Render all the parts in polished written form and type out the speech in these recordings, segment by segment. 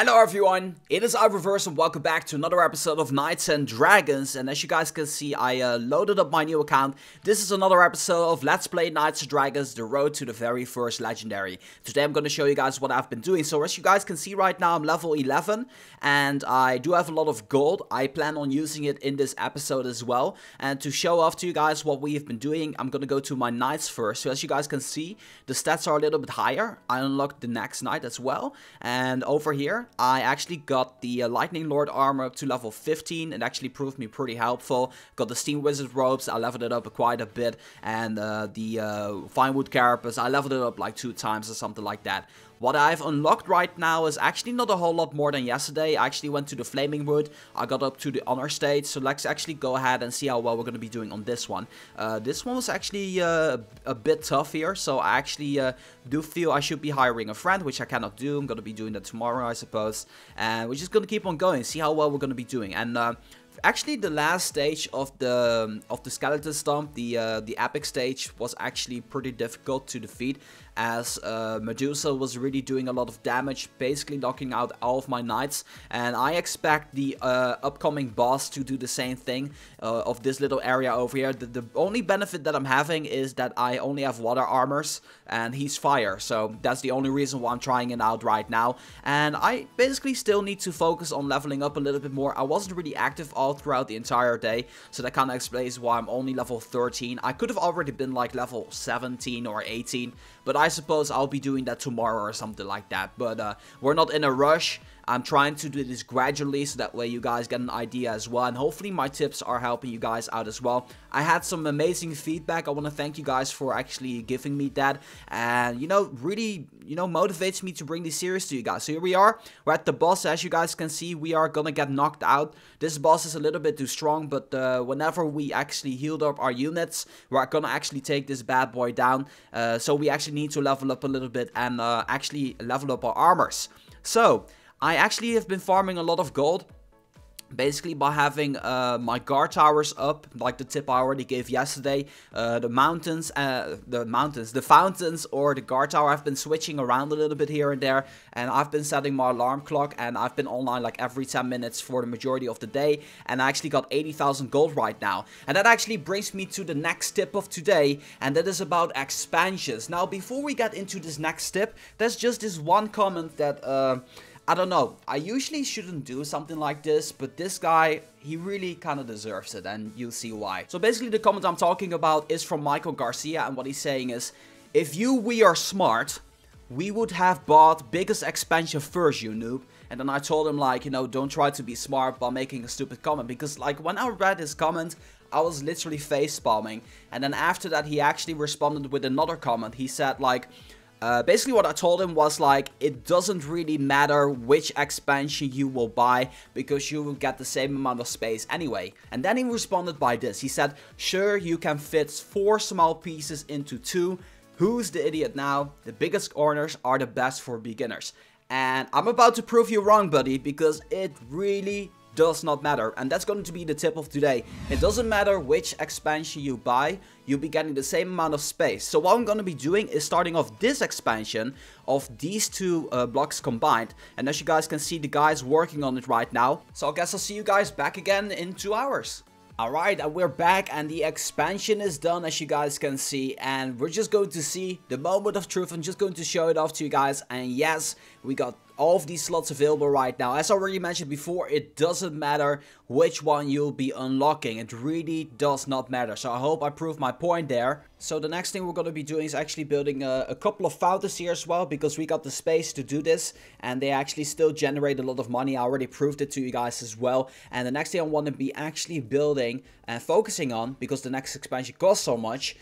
Hello everyone, it is iReverse and welcome back to another episode of Knights and Dragons. And as you guys can see, I loaded up my new account. This is another episode of Let's Play Knights and Dragons, the road to the very first legendary. Today I'm going to show you guys what I've been doing. So as you guys can see right now, I'm level 11 and I do have a lot of gold. I plan on using it in this episode as well. And to show off to you guys what we have been doing, I'm going to go to my knights first. So as you guys can see, the stats are a little bit higher. I unlocked the next knight as well. And over here, I actually got the Lightning Lord armor up to level 15. It actually proved me pretty helpful. Got the Steam Wizard robes, I leveled it up quite a bit. And the Vinewood Carapace, I leveled it up like 2 times or something like that. What I've unlocked right now is actually not a whole lot more than yesterday. I actually went to the Flaming Wood. I got up to the honor stage. So let's actually go ahead and see how well we're going to be doing on this one. This one was actually a bit tough here. So I actually do feel I should be hiring a friend, which I cannot do. I'm going to be doing that tomorrow, I suppose. And we're just going to keep on going, see how well we're going to be doing. And actually, the last stage of the skeleton stomp, the epic stage, was actually pretty difficult to defeat, as Medusa was really doing a lot of damage, basically knocking out all of my knights. And I expect the upcoming boss to do the same thing of this little area over here. The only benefit that I'm having is that I only have water armors and he's fire, so that's the only reason why I'm trying it out right now. And I basically still need to focus on leveling up a little bit more. I wasn't really active all throughout the entire day, so that kind of explains why I'm only level 13. I could have already been like level 17 or 18, but I suppose I'll be doing that tomorrow or something like that. But we're not in a rush. I'm trying to do this gradually so that way you guys get an idea as well. And hopefully my tips are helping you guys out as well. I had some amazing feedback. I want to thank you guys for actually giving me that. And, you know, really, you know, motivates me to bring this series to you guys. So here we are. We're at the boss. As you guys can see, we are going to get knocked out. This boss is a little bit too strong. But whenever we actually healed up our units, we're going to actually take this bad boy down. So we actually need to level up a little bit and actually level up our armors. So I actually have been farming a lot of gold, basically by having my guard towers up, like the tip I already gave yesterday. The fountains or the guard tower, I've been switching around a little bit here and there. And I've been setting my alarm clock, and I've been online like every 10 minutes for the majority of the day. And I actually got 80,000 gold right now. And that actually brings me to the next tip of today, and that is about expansions. Now, before we get into this next tip, there's just this one comment that I don't know, I usually shouldn't do something like this, but this guy, he really kind of deserves it, and you'll see why. So basically the comment I'm talking about is from Michael Garcia, and what he's saying is, if we are smart, we would have bought biggest expansion first, you noob. And then I told him, like, you know, don't try to be smart by making a stupid comment, because like when I read his comment, I was literally face palming. And then after that, he actually responded with another comment. He said, like, basically what I told him was like, it doesn't really matter which expansion you will buy, because you will get the same amount of space anyway. And then he responded by this. He said, sure, you can fit 4 small pieces into 2. Who's the idiot now? The biggest corners are the best for beginners. And I'm about to prove you wrong, buddy, because it really does not matter. And that's going to be the tip of today. It doesn't matter which expansion you buy, you'll be getting the same amount of space. So what I'm going to be doing is starting off this expansion of these 2 blocks combined. And as you guys can see, the guy's working on it right now. So I guess I'll see you guys back again in 2 hours. Alright, and we're back, and the expansion is done, as you guys can see, and we're just going to see the moment of truth. I'm just going to show it off to you guys, and yes, we got all of these slots available right now. As I already mentioned before, it doesn't matter which one you'll be unlocking. It really does not matter. So I hope I proved my point there. So the next thing we're going to be doing is actually building a couple of fountains here as well, because we got the space to do this, and they actually still generate a lot of money. I already proved it to you guys as well. And the next thing I want to be actually building and focusing on, because the next expansion costs so much,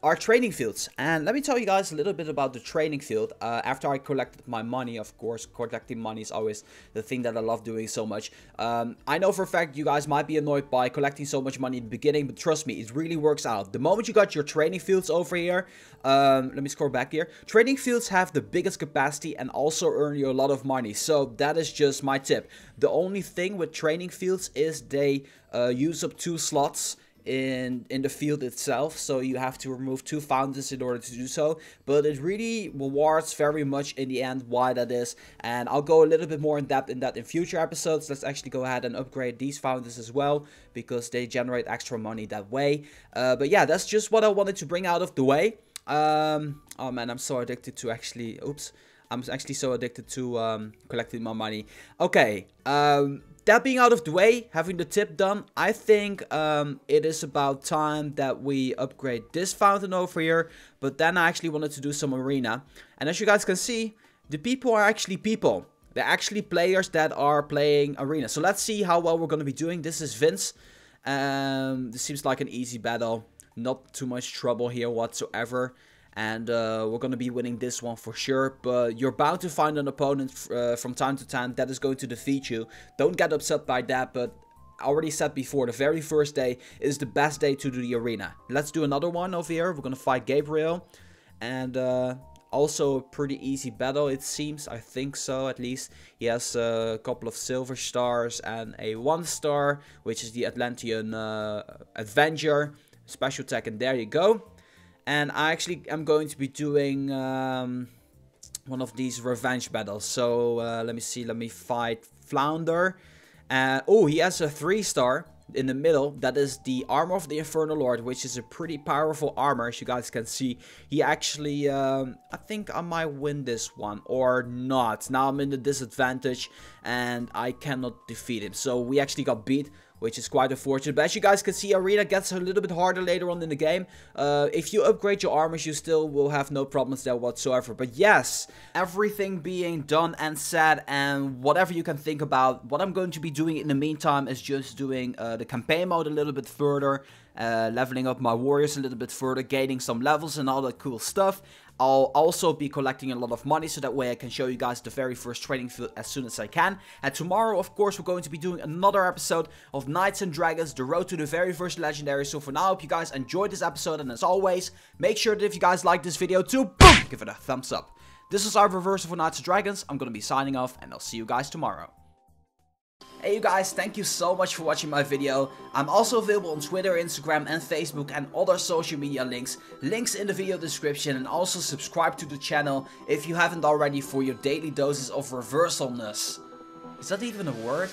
are training fields. And let me tell you guys a little bit about the training field. After I collected my money, of course, collecting money is always the thing that I love doing so much. I know for a fact you guys might be annoyed by collecting so much money in the beginning, but trust me, it really works out. The moment you got your training fields over here, let me scroll back here. Training fields have the biggest capacity and also earn you a lot of money. So that is just my tip. The only thing with training fields is they use up 2 slots in the field itself, so you have to remove 2 fountains in order to do so, but it really rewards very much in the end why that is, and I'll go a little bit more in depth in that in future episodes. Let's actually go ahead and upgrade these fountains as well, because they generate extra money that way. But yeah, that's just what I wanted to bring out of the way. Oh man, I'm so addicted to actually, I'm actually so addicted to collecting my money. Okay, that being out of the way, having the tip done, I think it is about time that we upgrade this fountain over here. But then I actually wanted to do some arena. And as you guys can see, the people are actually people. They're actually players that are playing arena. So let's see how well we're going to be doing. This is Vince. This seems like an easy battle. Not too much trouble here whatsoever. And we're going to be winning this one for sure. But you're bound to find an opponent from time to time that is going to defeat you. Don't get upset by that. But I already said before, the very first day is the best day to do the arena. Let's do another one over here. We're going to fight Gabriel. And also a pretty easy battle, it seems. I think so, at least. He has a couple of silver stars and a 1 star, which is the Atlantean Avenger. Special attack, and there you go. And I actually am going to be doing one of these revenge battles. So let me see. Let me fight Flounder. Oh, he has a 3 star in the middle. That is the Armor of the Infernal Lord, which is a pretty powerful armor, as you guys can see. He actually, I think I might win this one or not. Now I'm in the disadvantage and I cannot defeat him. So we actually got beat, which is quite unfortunate. But as you guys can see, arena gets a little bit harder later on in the game. If you upgrade your armors, you still will have no problems there whatsoever. But yes, everything being done and said, and whatever you can think about, what I'm going to be doing in the meantime is just doing the campaign mode a little bit further, leveling up my warriors a little bit further, gaining some levels and all that cool stuff. I'll also be collecting a lot of money, so that way I can show you guys the very first training field as soon as I can. And tomorrow, of course, we're going to be doing another episode of Knights and Dragons, the road to the very first legendary. So for now, I hope you guys enjoyed this episode, and as always, make sure that if you guys like this video to boom, give it a thumbs up. This is our reversal for Knights and Dragons. I'm going to be signing off, and I'll see you guys tomorrow. Hey you guys, thank you so much for watching my video. I'm also available on Twitter, Instagram and Facebook and other social media links. Links in the video description, and also subscribe to the channel if you haven't already for your daily doses of reversalness. Is that even a word?